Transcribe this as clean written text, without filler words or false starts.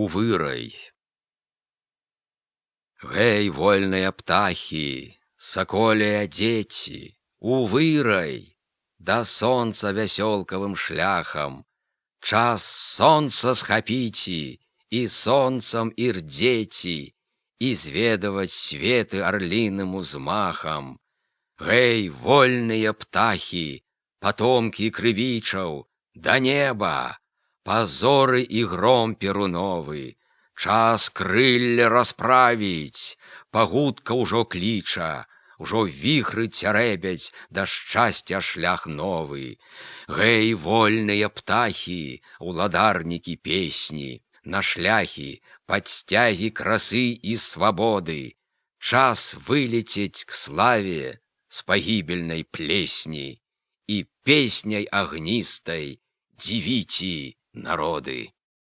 у вырай. Гэй, вольныя птахі, саколія дзеці, у вырай, да сонца вясёлкавым шляхам. Час сонца схапіці, і сонцам ірдзеці, і зведаваць светы арліным узмахам. Гэй, вольныя птахі, патомкі крывічаў, да неба, пазоры і гром перуновы. Час крылля расправіць, пагудка ўжо кліча, ужо віхры цярэбяць, да шчасця шлях новы. Гэй, вольныя птахі, уладарнікі песні, на шляхі, падсцягі красы і свабоды. Час вылецець к славе з пагібельнай плесні і песняй агністай дзівіці народы.